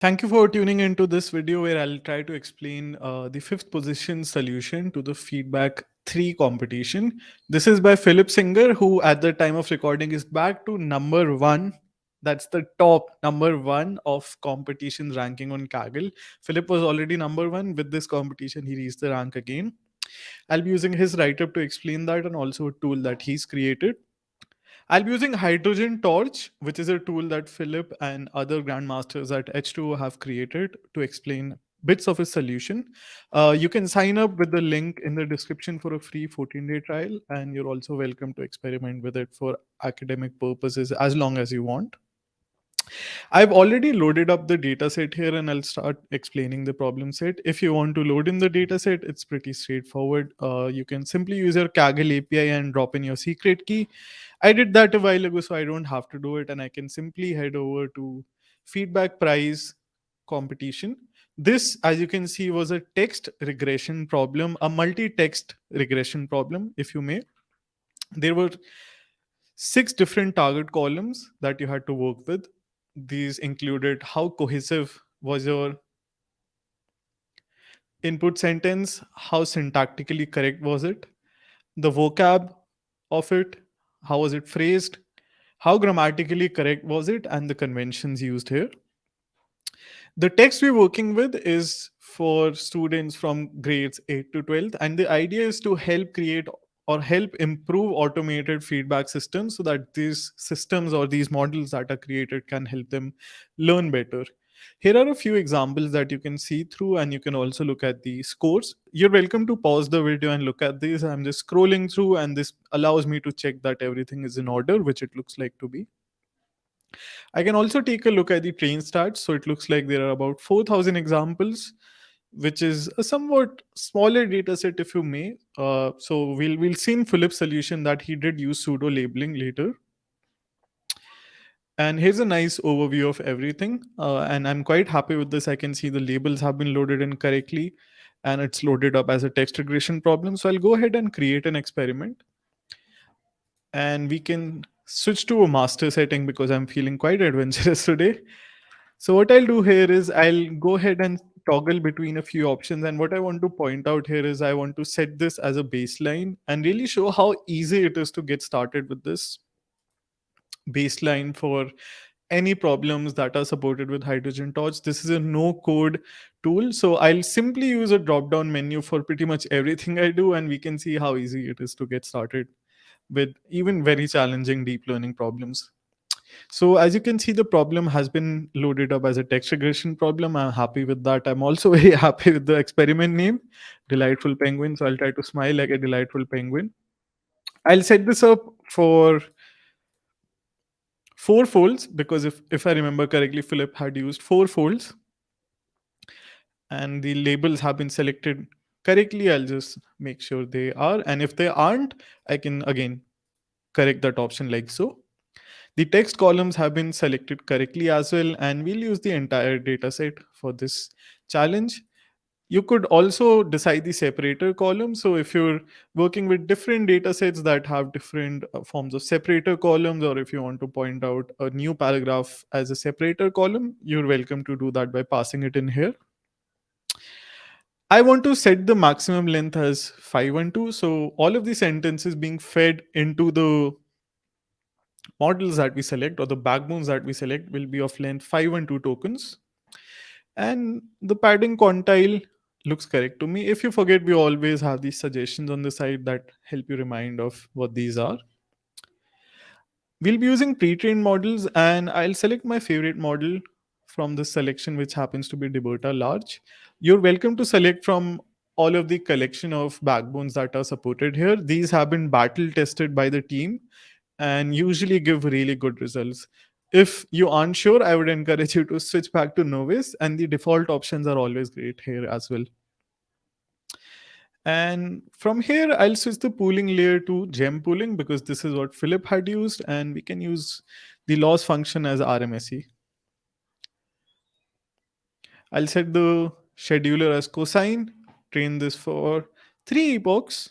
Thank you for tuning into this video where I'll try to explain the fifth position solution to the feedback 3 competition. This is by Philip Singer, who at the time of recording is back to number one. That's the top number one of competition ranking on Kaggle. Philip was already number one. With this competition, he reached the rank again. I'll be using his write up to explain that and also a tool that he's created. I'll be using Hydrogen Torch, which is a tool that Philip and other grandmasters at H2O have created to explain bits of his solution. You can sign up with the link in the description for a free 14-day trial, and you're also welcome to experiment with it for academic purposes as long as you want. I've already loaded up the dataset here and I'll start explaining the problem set. If you want to load in the dataset, it's pretty straightforward. You can simply use your Kaggle API and drop in your secret key. I did that a while ago, so I don't have to do it. And I can simply head over to feedback prize competition. This, as you can see, was a text regression problem, a multi-text regression problem, if you may. There were 6 different target columns that you had to work with. These included how cohesive was your input sentence, how syntactically correct was it, the vocab of it, how was it phrased, how grammatically correct was it, and the conventions used here. The text we're working with is for students from grades 8 to 12, and the idea is to help create or help improve automated feedback systems so that these systems or these models that are created can help them learn better. Here are a few examples that you can see through, and you can also look at the scores. You're welcome to pause the video and look at these. I'm just scrolling through, and this allows me to check that everything is in order, which it looks like to be. I can also take a look at the train stats. So it looks like there are about 4,000 examples, which is a somewhat smaller data set, if you may. So we'll see in Philip's solution that he did use pseudo labeling later. And here's a nice overview of everything. And I'm quite happy with this. I can see the labels have been loaded in correctly and it's loaded up as a text regression problem. So I'll go ahead and create an experiment and we can switch to a master setting because I'm feeling quite adventurous today. So what I'll do here is I'll go ahead and toggle between a few options. And what I want to point out here is I want to set this as a baseline and really show how easy it is to get started with this baseline for any problems that are supported with Hydrogen Torch. This is a no code tool. So I'll simply use a drop down menu for pretty much everything I do. And we can see how easy it is to get started with even very challenging deep learning problems. So as you can see, the problem has been loaded up as a text regression problem. I'm happy with that. I'm also very happy with the experiment name, Delightful Penguin. So I'll try to smile like a delightful penguin. I'll set this up for 4 folds because if I remember correctly, Philip had used 4 folds and the labels have been selected correctly. I'll just make sure they are. And if they aren't, I can again correct that option like so. The text columns have been selected correctly as well, and we'll use the entire dataset for this challenge. You could also decide the separator column. So if you're working with different data sets that have different forms of separator columns, or if you want to point out a new paragraph as a separator column, you're welcome to do that by passing it in here. I want to set the maximum length as 512. So all of the sentences being fed into the models that we select or the backbones that we select will be of length 512 tokens. And the padding quantile looks correct to me. If you forget, we always have these suggestions on the side that help you remind of what these are. We'll be using pre-trained models and I'll select my favorite model from this selection, which happens to be Deberta Large. You're welcome to select from all of the collection of backbones that are supported here. These have been battle tested by the team and usually give really good results. If you aren't sure, I would encourage you to switch back to Novice, and the default options are always great here as well. And from here, I'll switch the pooling layer to gem pooling because this is what Philip had used, and we can use the loss function as RMSE. I'll set the scheduler as cosine, train this for 3 epochs,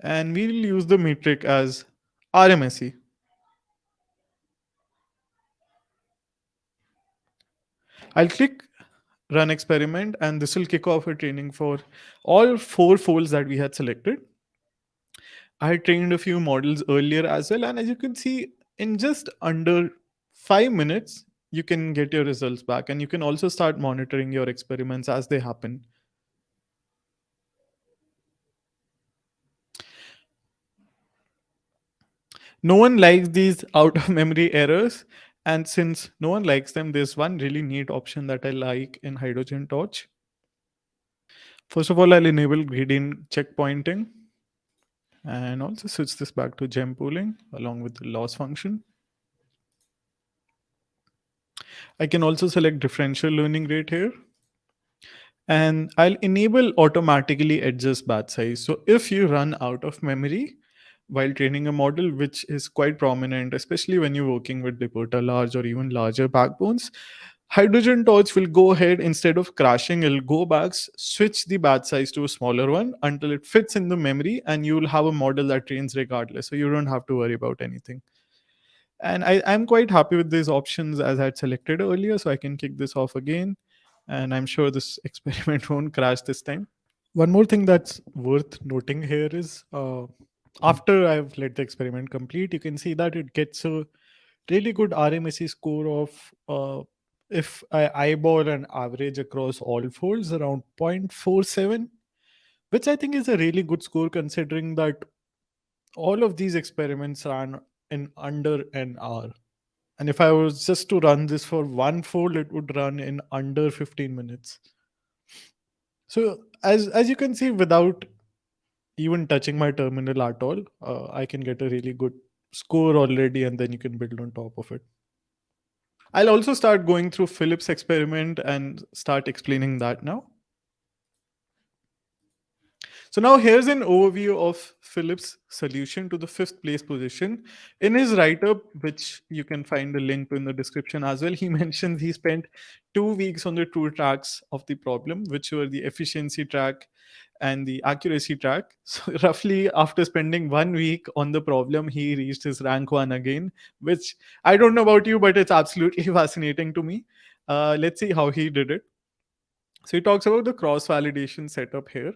and we'll use the metric as RMSE. I'll click run experiment, and this will kick off a training for all four folds that we had selected. I had trained a few models earlier as well, and as you can see, in just under 5 minutes, you can get your results back, and you can also start monitoring your experiments as they happen. No one likes these out of memory errors, and since no one likes them, there's one really neat option that I like in Hydrogen Torch. First of all, I'll enable gradient checkpointing and also switch this back to gem pooling along with the loss function. I can also select differential learning rate here, and I'll enable automatically adjust batch size. So if you run out of memory while training a model, which is quite prominent, especially when you're working with Deporta large or even larger backbones, Hydrogen Torch will go ahead, instead of crashing, it'll go back, switch the batch size to a smaller one until it fits in the memory, and you'll have a model that trains regardless. So you don't have to worry about anything. And I'm quite happy with these options as I had selected earlier, so I can kick this off again. And I'm sure this experiment won't crash this time. One more thing that's worth noting here is after I've let the experiment complete, you can see that it gets a really good RMSE score of, if I eyeball an average across all folds, around 0.47, which I think is a really good score considering that all of these experiments ran in under an hour. And if I was just to run this for one fold, it would run in under 15 minutes. So as you can see, without even touching my terminal at all, I can get a really good score already, and then you can build on top of it. I'll also start going through Philip's experiment and start explaining that now. So now here's an overview of Philip's solution to the fifth place position. In his write-up, which you can find the link to in the description as well, he mentions he spent 2 weeks on the two tracks of the problem, which were the efficiency track and the accuracy track. So roughly after spending 1 week on the problem, he reached his rank one again, which I don't know about you, but it's absolutely fascinating to me. Let's see how he did it. So he talks about the cross-validation setup here.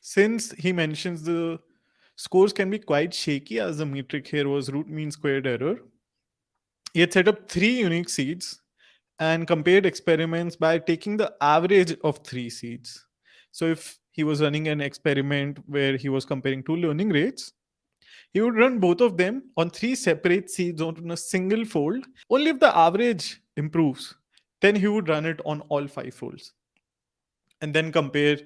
Since he mentions the scores can be quite shaky, as the metric here was root mean squared error, he had set up three unique seeds and compared experiments by taking the average of three seeds. So if he was running an experiment where he was comparing two learning rates, he would run both of them on three separate seeds on a single fold. Only if the average improves, then he would run it on all five folds and then compare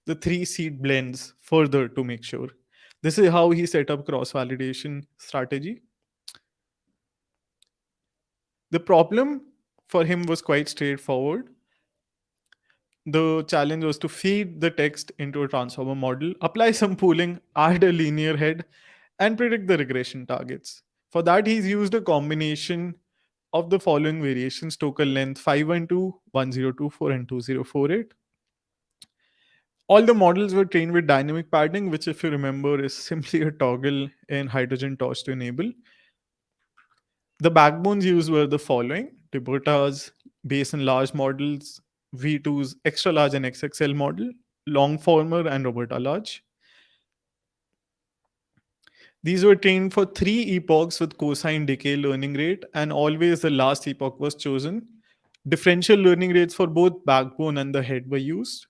the three seed blends further to make sure. This is how he set up cross validation strategy. The problem for him was quite straightforward. The challenge was to feed the text into a transformer model, apply some pooling, add a linear head, and predict the regression targets. For that, he's used a combination of the following variations: token length 512, 1024, and 2048. All the models were trained with dynamic padding, which, if you remember, is simply a toggle in Hydrogen Torch to enable. The backbones used were the following: Tibota's base and large models, V2's extra large and XXL model, Longformer, and Roberta large. These were trained for 3 epochs with cosine decay learning rate, and always the last epoch was chosen. Differential learning rates for both backbone and the head were used.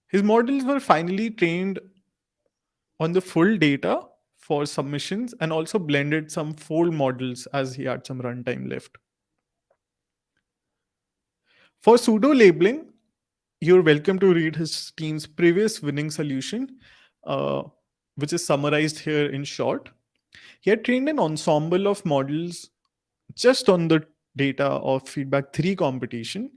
His models were finally trained on the full data for submissions and also blended some fold models as he had some runtime left. For pseudo labeling, you're welcome to read his team's previous winning solution, uh, which is summarized here in short. He had trained an ensemble of models just on the data of feedback 3 competition.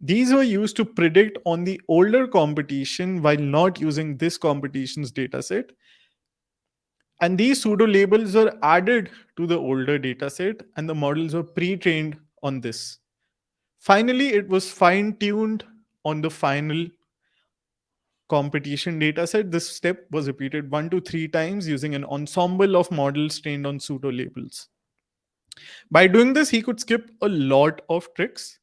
These were used to predict on the older competition while not using this competition's dataset. And these pseudo labels were added to the older dataset, and the models were pre trained on this. Finally, it was fine tuned on the final competition dataset. This step was repeated 1 to 3 times using an ensemble of models trained on pseudo labels. By doing this, he could skip a lot of tricks.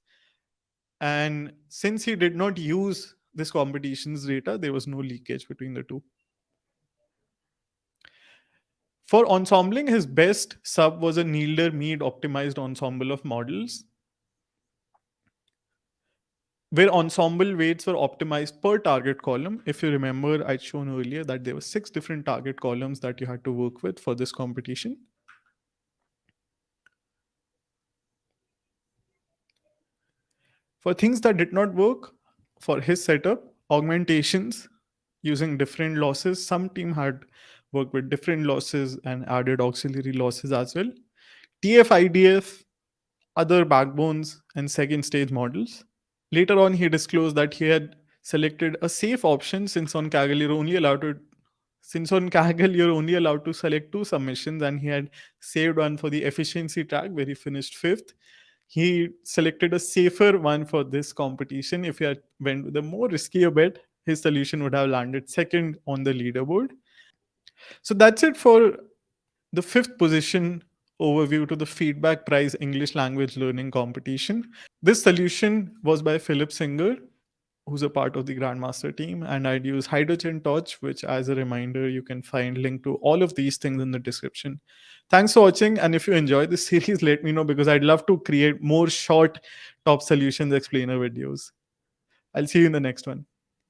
And since he did not use this competition's data, there was no leakage between the two. For ensembling, his best sub was a Needler Mead optimized ensemble of models, where ensemble weights were optimized per target column. If you remember, I'd shown earlier that there were 6 different target columns that you had to work with for this competition. For things that did not work for his setup, augmentations using different losses. Some team had worked with different losses and added auxiliary losses as well. TF-IDF, other backbones, and second stage models. Later on, he disclosed that he had selected a safe option since on Kaggle you're only allowed to select 2 submissions, and he had saved one for the efficiency track where he finished 5th. He selected a safer one for this competition. If he had went with a more riskier bet, his solution would have landed second on the leaderboard. So that's it for the 5th position overview to the Feedback Prize English Language Learning Competition. This solution was by Philip Singer, who's a part of the Grandmaster team, and I'd use Hydrogen Torch, which, as a reminder, you can find link to all of these things in the description. Thanks for watching, and if you enjoy this series, let me know, because I'd love to create more short top solutions explainer videos. I'll see you in the next one.